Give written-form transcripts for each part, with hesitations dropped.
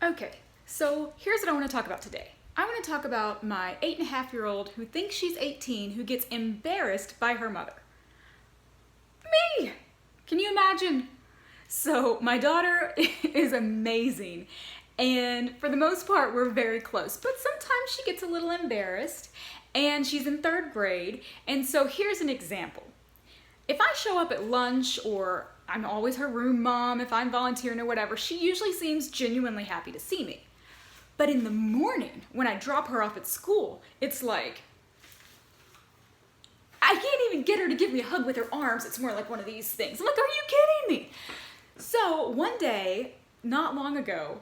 Okay, so here's what I want to talk about today. I want to talk about my 8.5-year-old who thinks she's 18 who gets embarrassed by her mother. Me! Can you imagine? So my daughter is amazing, and for the most part we're very close, but sometimes she gets a little embarrassed, and she's in 3rd grade, and so here's an example. If I show up at lunch, or I'm always her room mom, if I'm volunteering or whatever, she usually seems genuinely happy to see me. But in the morning, when I drop her off at school, it's like, I can't even get her to give me a hug with her arms. It's more like one of these things. I'm like, are you kidding me? So one day, not long ago,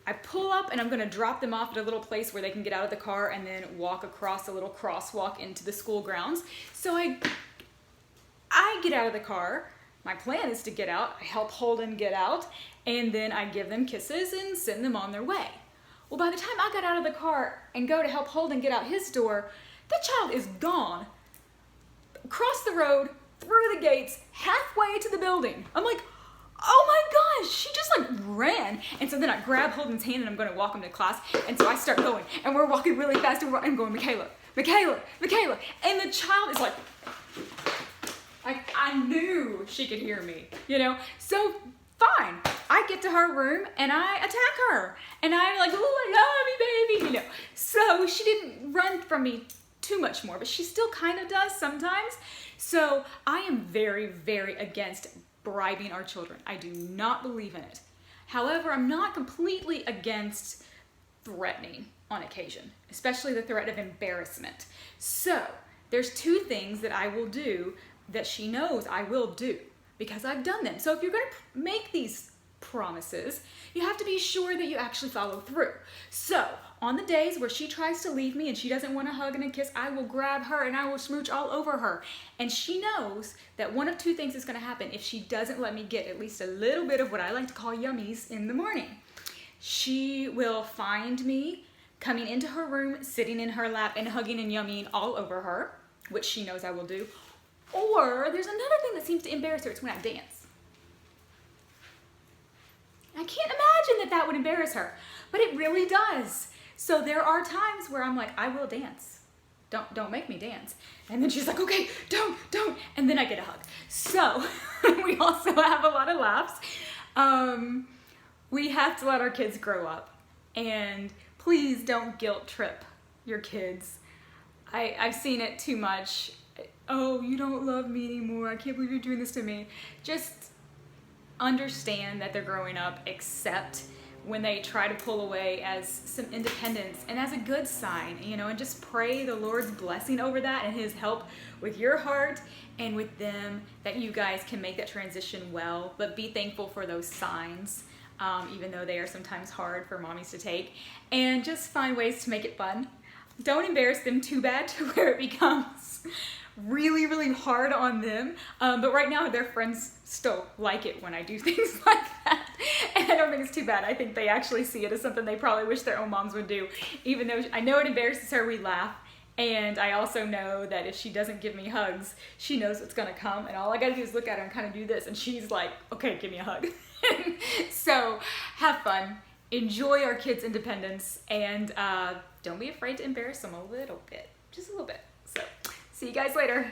I pull up and I'm gonna drop them off at a little place where they can get out of the car and then walk across a little crosswalk into the school grounds. So I get out of the car. My plan is to get out, I help Holden get out, and then I give them kisses and send them on their way. Well, by the time I got out of the car and go to help Holden get out his door, that child is gone. Across the road, through the gates, halfway to the building. I'm like, oh my gosh, she just like ran. And so then I grab Holden's hand and I'm gonna walk him to class. And so I start going, and we're walking really fast and I'm going, Michaela, Michaela, Michaela. And the child is like I knew she could hear me, you know? So fine, I get to her room and I attack her. And I'm like, oh, I love you, baby, you know? So she didn't run from me too much more, but she still kind of does sometimes. So I am very, very against bribing our children. I do not believe in it. However, I'm not completely against threatening on occasion, especially the threat of embarrassment. So there's 2 things that I will do that she knows I will do because I've done them. So if you're gonna make these promises, you have to be sure that you actually follow through. So on the days where she tries to leave me and she doesn't want a hug and a kiss, I will grab her and I will smooch all over her. And she knows that one of 2 things is gonna happen if she doesn't let me get at least a little bit of what I like to call yummies in the morning. She will find me coming into her room, sitting in her lap and hugging and yummying all over her, which she knows I will do. Or there's another thing that seems to embarrass her. It's when I dance. I can't imagine that would embarrass her, but it really does. So there are times where I'm like, I will dance. Don't make me dance. And then she's like, okay, don't. And then I get a hug. So we also have a lot of laughs. We have to let our kids grow up, and please don't guilt trip your kids. I've seen it too much. Oh, you don't love me anymore. I can't believe you're doing this to me. Just understand that they're growing up, accept when they try to pull away as some independence and as a good sign, you know, and just pray the Lord's blessing over that and His help with your heart and with them, that you guys can make that transition well, but be thankful for those signs, even though they are sometimes hard for mommies to take, and just find ways to make it fun. Don't embarrass them too bad to where it becomes really, really hard on them. But right now their friends still like it when I do things like that. And I don't think it's too bad. I think they actually see it as something they probably wish their own moms would do. Even though I know it embarrasses her, we laugh. And I also know that if she doesn't give me hugs, she knows what's gonna come. And all I gotta do is look at her and kind of do this. And she's like, okay, give me a hug. So have fun. Enjoy our kids' independence. And don't be afraid to embarrass them a little bit. Just a little bit. So see you guys later.